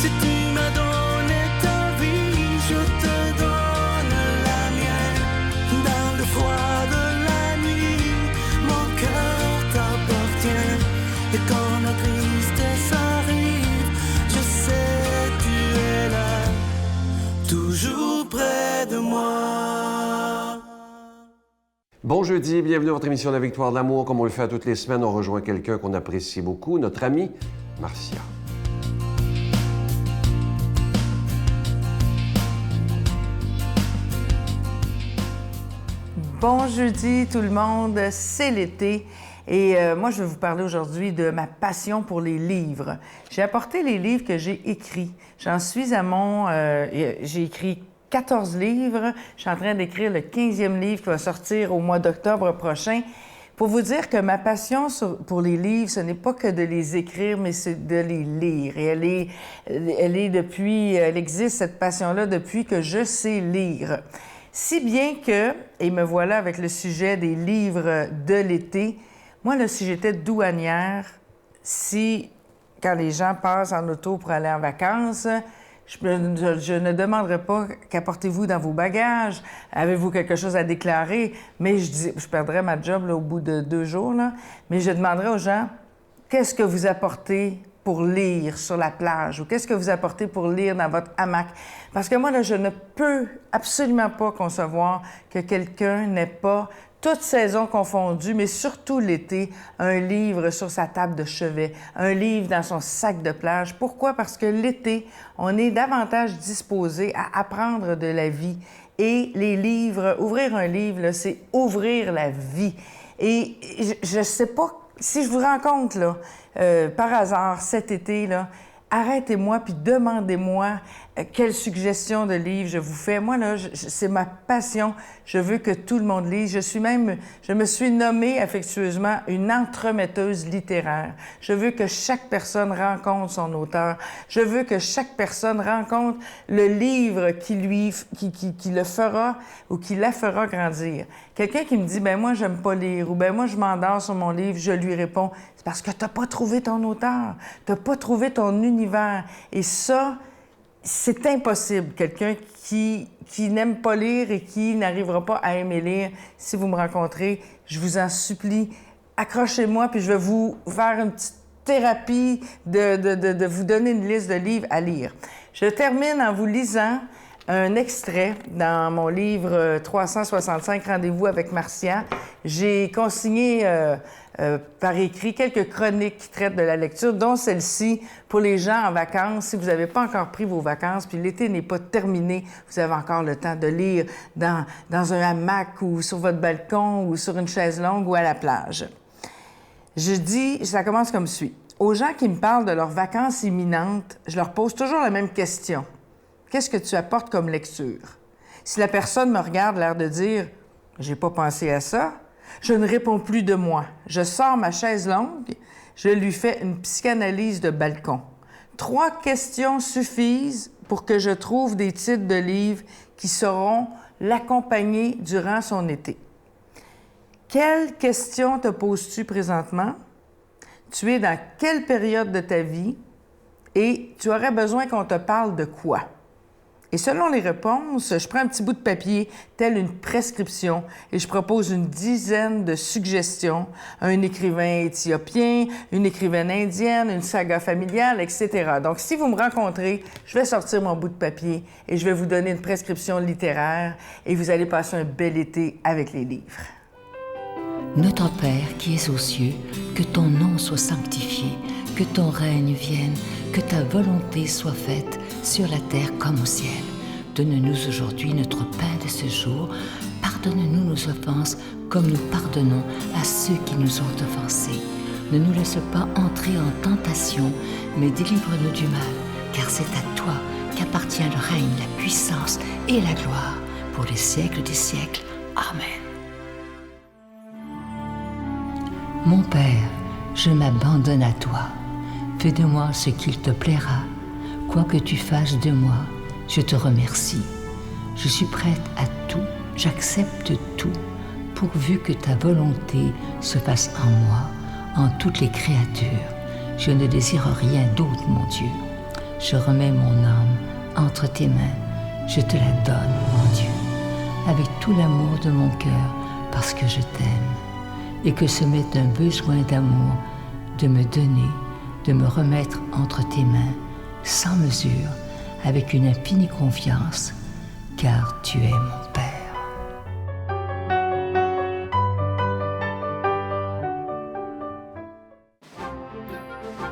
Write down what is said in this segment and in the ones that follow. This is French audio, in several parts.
Si tu m'as donné ta vie, je te donne la mienne. Dans le froid de la nuit, mon cœur t'appartient. Et quand la tristesse arrive, je sais tu es là, toujours près de moi. Bon jeudi, bienvenue à votre émission La Victoire de l'amour. Comme on le fait à toutes les semaines, on rejoint quelqu'un qu'on apprécie beaucoup, notre amie Marcia. Bon jeudi tout le monde, c'est l'été et moi je vais vous parler aujourd'hui de ma passion pour les livres. J'ai apporté les livres que j'ai écrits. J'en suis à j'ai écrit 14 livres. Je suis en train d'écrire le 15e livre qui va sortir au mois d'octobre prochain. Pour vous dire que ma passion pour les livres, ce n'est pas que de les écrire, mais c'est de les lire. Et elle existe cette passion-là depuis que je sais lire. Si bien que, et me voilà avec le sujet des livres de l'été, moi, là, si j'étais douanière, quand les gens passent en auto pour aller en vacances, je ne demanderais pas qu'apportez-vous dans vos bagages, avez-vous quelque chose à déclarer, mais je perdrais ma job là, au bout de 2 jours, là, mais je demanderais aux gens, qu'est-ce que vous apportez pour lire sur la plage ou qu'est-ce que vous apportez pour lire dans votre hamac? Parce que moi, là, je ne peux absolument pas concevoir que quelqu'un n'ait pas, toutes saisons confondues, mais surtout l'été, un livre sur sa table de chevet, un livre dans son sac de plage. Pourquoi? Parce que l'été, on est davantage disposé à apprendre de la vie. Et les livres, ouvrir un livre, là, c'est ouvrir la vie. Et je ne sais pas, si je vous rencontre, là, par hasard, cet été, là, arrêtez-moi puis demandez-moi quelle suggestion de livre je vous fais. Moi, là, c'est ma passion. Je veux que tout le monde lise. Je me suis nommée affectueusement une entremetteuse littéraire. Je veux que chaque personne rencontre son auteur. Je veux que chaque personne rencontre le livre qui le fera ou qui la fera grandir. Quelqu'un qui me dit, ben moi, j'aime pas lire ou ben moi, je m'endors sur mon livre, je lui réponds, c'est parce que t'as pas trouvé ton auteur. T'as pas trouvé ton univers. Et ça, c'est impossible, quelqu'un qui n'aime pas lire et qui n'arrivera pas à aimer lire. Si vous me rencontrez, je vous en supplie, accrochez-moi, puis je vais vous faire une petite thérapie de vous donner une liste de livres à lire. Je termine en vous lisant un extrait dans mon livre 365 Rendez-vous avec Marcia. J'ai consigné par écrit quelques chroniques qui traitent de la lecture, dont celle-ci pour les gens en vacances. Si vous n'avez pas encore pris vos vacances, puis l'été n'est pas terminé, vous avez encore le temps de lire dans un hamac ou sur votre balcon ou sur une chaise longue ou à la plage. Ça commence comme suit. Aux gens qui me parlent de leurs vacances imminentes, je leur pose toujours la même question. Qu'est-ce que tu apportes comme lecture? Si la personne me regarde, l'air de dire « j'ai pas pensé à ça », je ne réponds plus de moi. Je sors ma chaise longue, je lui fais une psychanalyse de balcon. 3 questions suffisent pour que je trouve des titres de livres qui sauront l'accompagner durant son été. Quelles questions te poses-tu présentement? Tu es dans quelle période de ta vie? Et tu aurais besoin qu'on te parle de quoi? Et selon les réponses, je prends un petit bout de papier, tel une prescription, et je propose une dizaine de suggestions. Un écrivain éthiopien, une écrivaine indienne, une saga familiale, etc. Donc, si vous me rencontrez, je vais sortir mon bout de papier et je vais vous donner une prescription littéraire et vous allez passer un bel été avec les livres. Notre Père qui es aux cieux, que ton nom soit sanctifié, que ton règne vienne, que ta volonté soit faite sur la terre comme au ciel. Donne-nous aujourd'hui notre pain de ce jour. Pardonne-nous nos offenses comme nous pardonnons à ceux qui nous ont offensés. Ne nous laisse pas entrer en tentation, mais délivre-nous du mal, car c'est à toi qu'appartient le règne, la puissance et la gloire pour les siècles des siècles. Amen. Mon Père, je m'abandonne à toi. Fais de moi ce qu'il te plaira. Quoi que tu fasses de moi, je te remercie. Je suis prête à tout, j'accepte tout, pourvu que ta volonté se fasse en moi, en toutes les créatures. Je ne désire rien d'autre, mon Dieu. je remets mon âme entre tes mains, je te la donne, mon Dieu, avec tout l'amour de mon cœur, parce que je t'aime, et que ce m'est un besoin d'amour de me donner, de me remettre entre tes mains, sans mesure, avec une infinie confiance, car tu es mon Père.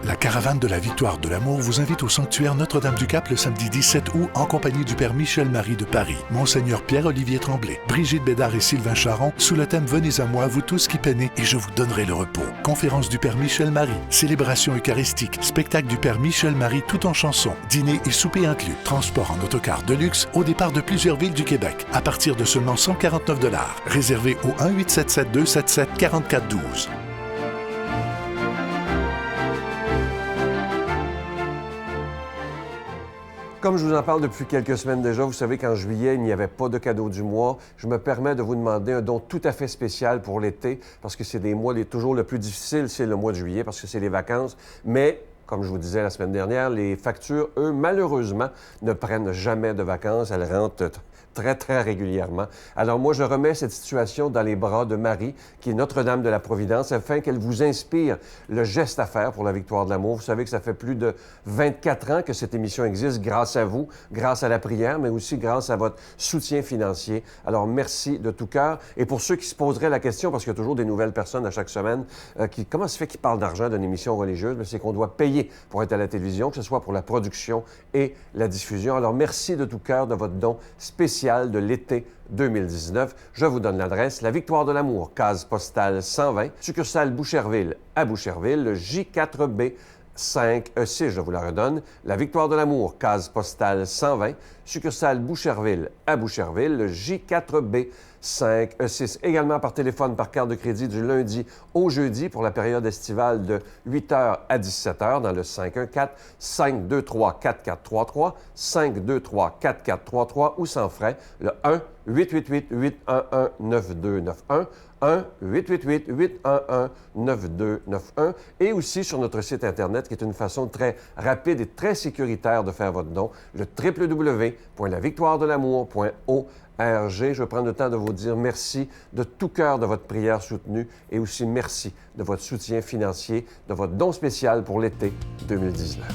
La caravane de la victoire de l'amour vous invite au sanctuaire Notre-Dame-du-Cap le samedi 17 août en compagnie du Père Michel-Marie de Paris, Monseigneur Pierre-Olivier Tremblay, Brigitte Bédard et Sylvain Charon, sous le thème « Venez à moi, vous tous qui peinez, et je vous donnerai le repos ». Conférence du Père Michel-Marie, célébration eucharistique, spectacle du Père Michel-Marie tout en chansons, dîner et souper inclus, transport en autocar de luxe au départ de plusieurs villes du Québec, à partir de seulement 149 $. Réservé au 1-877-277-4412. Comme je vous en parle depuis quelques semaines déjà, vous savez qu'en juillet, il n'y avait pas de cadeau du mois. Je me permets de vous demander un don tout à fait spécial pour l'été, parce que c'est des mois toujours le plus difficile, c'est le mois de juillet, parce que c'est les vacances. Mais, comme je vous disais la semaine dernière, les factures, eux, malheureusement, ne prennent jamais de vacances. Elles rentrent très, très régulièrement. Alors moi, je remets cette situation dans les bras de Marie, qui est Notre-Dame de la Providence, afin qu'elle vous inspire le geste à faire pour la victoire de l'amour. Vous savez que ça fait plus de 24 ans que cette émission existe grâce à vous, grâce à la prière, mais aussi grâce à votre soutien financier. Alors merci de tout cœur. Et pour ceux qui se poseraient la question, parce qu'il y a toujours des nouvelles personnes à chaque semaine, comment se fait qu'ils parlent d'argent d'une émission religieuse? Bien, c'est qu'on doit payer pour être à la télévision, que ce soit pour la production et la diffusion. Alors merci de tout cœur de votre don spécial de l'été 2019. Je vous donne l'adresse. La Victoire de l'amour, case postale 120, succursale Boucherville à Boucherville, le J4B 5E6, je vous la redonne. La Victoire de l'amour, case postale 120, succursale Boucherville à Boucherville, le J4B 5E6. Également par téléphone, par carte de crédit du lundi au jeudi pour la période estivale de 8h à 17h dans le 514-523-4433, 523-4433 ou sans frais, le 1-888-811-9291, 1-888-811-9291 et aussi sur notre site Internet qui est une façon très rapide et très sécuritaire de faire votre don, le www.lavictoiredelamour.org. Je vais prendre le temps de vous dire merci de tout cœur de votre prière soutenue et aussi merci de votre soutien financier, de votre don spécial pour l'été 2019.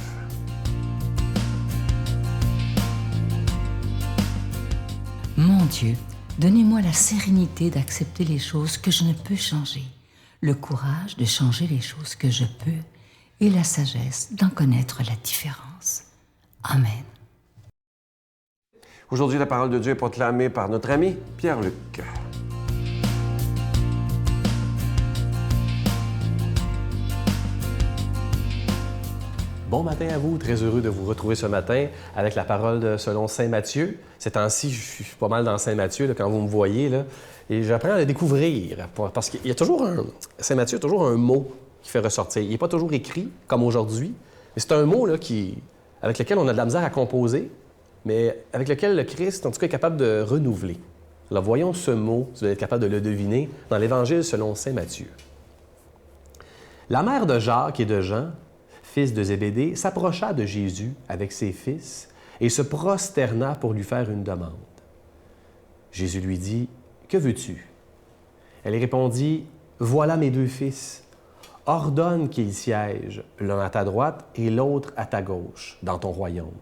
Mon Dieu, donnez-moi la sérénité d'accepter les choses que je ne peux changer, le courage de changer les choses que je peux et la sagesse d'en connaître la différence. Amen. Aujourd'hui, la parole de Dieu est proclamée par notre ami Pierre-Luc. Bon matin à vous, très heureux de vous retrouver ce matin avec la parole selon Saint Matthieu. Ces temps-ci, je suis pas mal dans Saint Matthieu là, quand vous me voyez, là, et j'apprends à le découvrir, parce qu'il y a toujours Saint Matthieu a toujours un mot qui fait ressortir. Il n'est pas toujours écrit, comme aujourd'hui, mais c'est un mot là, avec lequel on a de la misère à composer, mais avec lequel le Christ, en tout cas, est capable de renouveler. Alors, voyons ce mot, si vous êtes capable de le deviner, dans l'Évangile selon Saint Matthieu. La mère de Jacques et de Jean, fils de Zébédée, s'approcha de Jésus avec ses fils et se prosterna pour lui faire une demande. Jésus lui dit, « Que veux-tu? » Elle répondit, « Voilà mes deux fils. Ordonne qu'ils siègent, l'un à ta droite et l'autre à ta gauche, dans ton royaume. »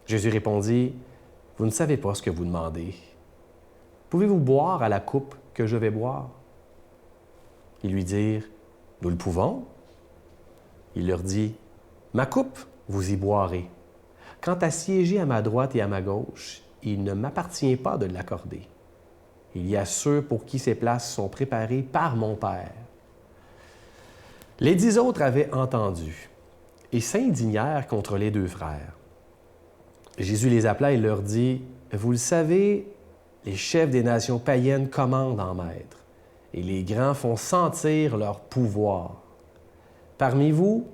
Jésus répondit, « Vous ne savez pas ce que vous demandez. Pouvez-vous boire à la coupe que je vais boire? » Ils lui dirent, « Nous le pouvons. » Il leur dit, « Ma coupe, vous y boirez. Quant à siéger à ma droite et à ma gauche, il ne m'appartient pas de l'accorder. Il y a ceux pour qui ces places sont préparées par mon Père. » Les 10 autres avaient entendu et s'indignèrent contre les deux frères. Jésus les appela et leur dit, « Vous le savez, les chefs des nations païennes commandent en maître, et les grands font sentir leur pouvoir. Parmi vous,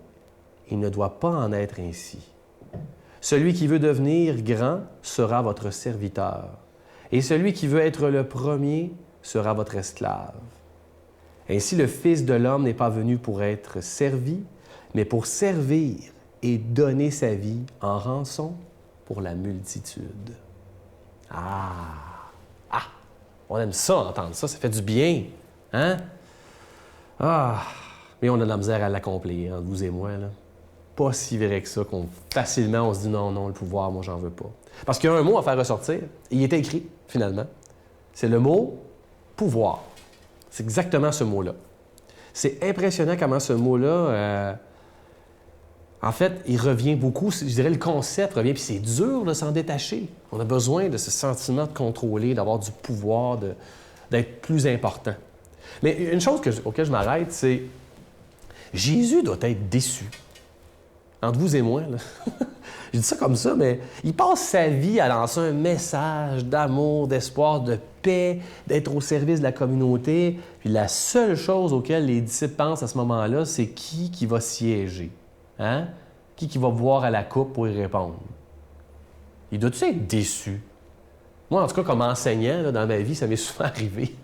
il ne doit pas en être ainsi. Celui qui veut devenir grand sera votre serviteur, et celui qui veut être le premier sera votre esclave. Ainsi le Fils de l'homme n'est pas venu pour être servi, mais pour servir et donner sa vie en rançon pour la multitude. On aime ça, entendre ça, ça fait du bien, hein? Mais on a de la misère à l'accomplir, entre vous et moi, là. Pas si vrai que ça, qu'on facilement on se dit non, le pouvoir, moi j'en veux pas. Parce qu'il y a un mot à faire ressortir, et il était écrit, finalement. C'est le mot pouvoir. C'est exactement ce mot-là. C'est impressionnant comment ce mot-là, en fait, il revient beaucoup, je dirais le concept revient, puis c'est dur de s'en détacher. On a besoin de ce sentiment de contrôler, d'avoir du pouvoir, d'être plus important. Mais une chose auquel je m'arrête, c'est Jésus doit être déçu. Entre vous et moi, là. Je dis ça comme ça, mais il passe sa vie à lancer un message d'amour, d'espoir, de paix, d'être au service de la communauté. Puis la seule chose auquel les disciples pensent à ce moment-là, c'est qui va siéger. Hein? Qui va voir à la coupe pour y répondre? Il doit-tu être déçu? Moi, en tout cas, comme enseignant, là, dans ma vie, ça m'est souvent arrivé. Tu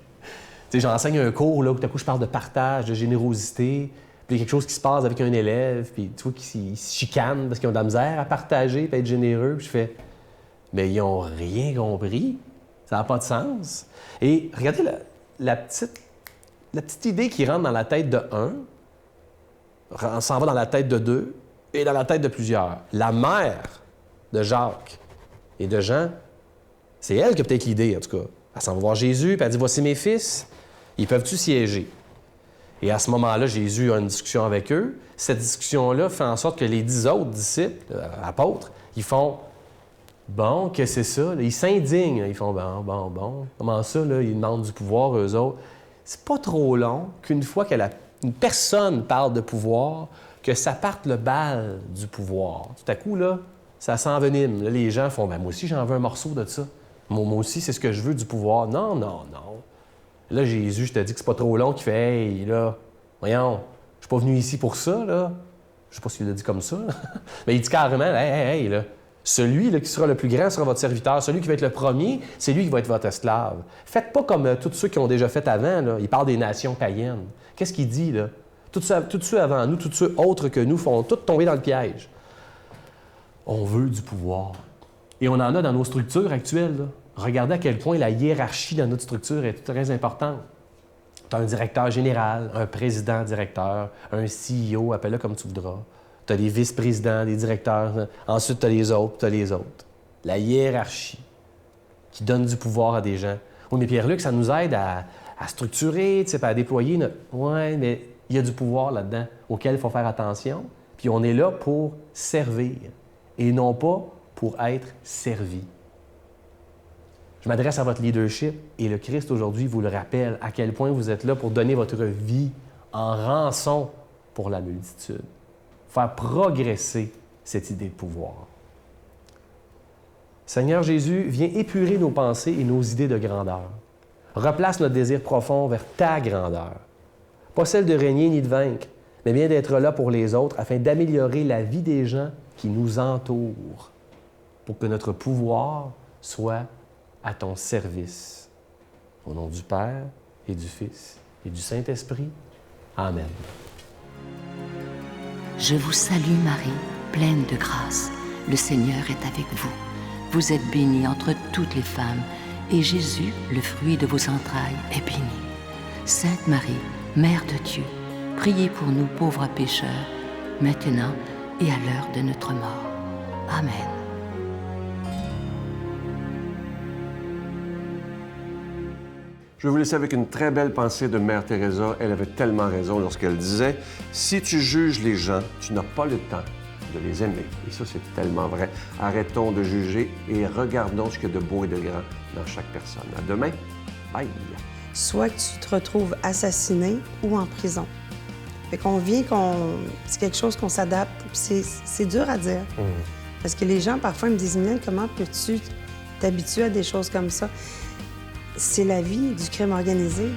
sais, j'enseigne un cours là, où tout à coup, je parle de partage, de générosité. Puis il y a quelque chose qui se passe avec un élève, puis tu vois qu'ils se chicanent parce qu'ils ont de la misère à partager et être généreux. Puis je fais, mais ils n'ont rien compris. Ça n'a pas de sens. Et regardez la petite idée qui rentre dans la tête de un, s'en va dans la tête de deux et dans la tête de plusieurs. La mère de Jacques et de Jean, c'est elle qui a peut-être l'idée, en tout cas. Elle s'en va voir Jésus, puis elle dit, voici mes fils, ils peuvent-tu siéger? Et à ce moment-là, Jésus a une discussion avec eux. Cette discussion-là fait en sorte que les 10 autres disciples, apôtres, ils font « Bon, qu'est-ce que c'est ça? » Ils s'indignent. Ils font « Bon. Comment ça, là? Ils demandent du pouvoir, eux autres. » C'est pas trop long qu'une fois qu'une personne parle de pouvoir, que ça parte le bal du pouvoir. Tout à coup, là, ça s'envenime. Là, les gens font « Moi aussi, j'en veux un morceau de ça. Moi aussi, c'est ce que je veux, du pouvoir. » Non. Là, Jésus, je te dis que c'est pas trop long, qu'il fait « Hey, là, voyons, je suis pas venu ici pour ça, là. » Je sais pas s'il l'a dit comme ça, là. Mais il dit carrément « Hey, là, celui là, qui sera le plus grand sera votre serviteur. Celui qui va être le premier, c'est lui qui va être votre esclave. Faites pas comme tous ceux qui ont déjà fait avant, là. Il parle des nations païennes. Qu'est-ce qu'il dit, là? Tous ceux avant nous, tous ceux autres que nous, font tous tomber dans le piège. On veut du pouvoir. Et on en a dans nos structures actuelles, là. Regardez à quel point la hiérarchie dans notre structure est très importante. Tu as un directeur général, un président-directeur, un CEO, appelle-le comme tu voudras. Tu as des vice-présidents, des directeurs. Ensuite, tu as les autres. La hiérarchie qui donne du pouvoir à des gens. Oui, mais Pierre-Luc, ça nous aide à structurer, à déployer notre... Oui, mais il y a du pouvoir là-dedans auquel il faut faire attention. Puis on est là pour servir et non pas pour être servi. Je m'adresse à votre leadership et le Christ aujourd'hui vous le rappelle à quel point vous êtes là pour donner votre vie en rançon pour la multitude. Faire progresser cette idée de pouvoir. Seigneur Jésus, viens épurer nos pensées et nos idées de grandeur. Replace notre désir profond vers ta grandeur. Pas celle de régner ni de vaincre, mais bien d'être là pour les autres afin d'améliorer la vie des gens qui nous entourent pour que notre pouvoir soit à ton service. Au nom du Père et du Fils et du Saint-Esprit. Amen. Je vous salue Marie, pleine de grâce. Le Seigneur est avec vous. Vous êtes bénie entre toutes les femmes, et Jésus, le fruit de vos entrailles, est béni. Sainte Marie, Mère de Dieu, priez pour nous pauvres pécheurs, maintenant et à l'heure de notre mort. Amen. Je vais vous laisser avec une très belle pensée de Mère Teresa. Elle avait tellement raison lorsqu'elle disait « Si tu juges les gens, tu n'as pas le temps de les aimer. » Et ça, c'est tellement vrai. Arrêtons de juger et regardons ce qu'il y a de beau et de grand dans chaque personne. À demain. Bye! Soit que tu te retrouves assassiné ou en prison. Fait qu'on vient c'est quelque chose qu'on s'adapte. C'est dur à dire. Parce que les gens, parfois, me disent « Mylène, comment peux-tu t'habituer à des choses comme ça? » C'est la vie du crime organisé.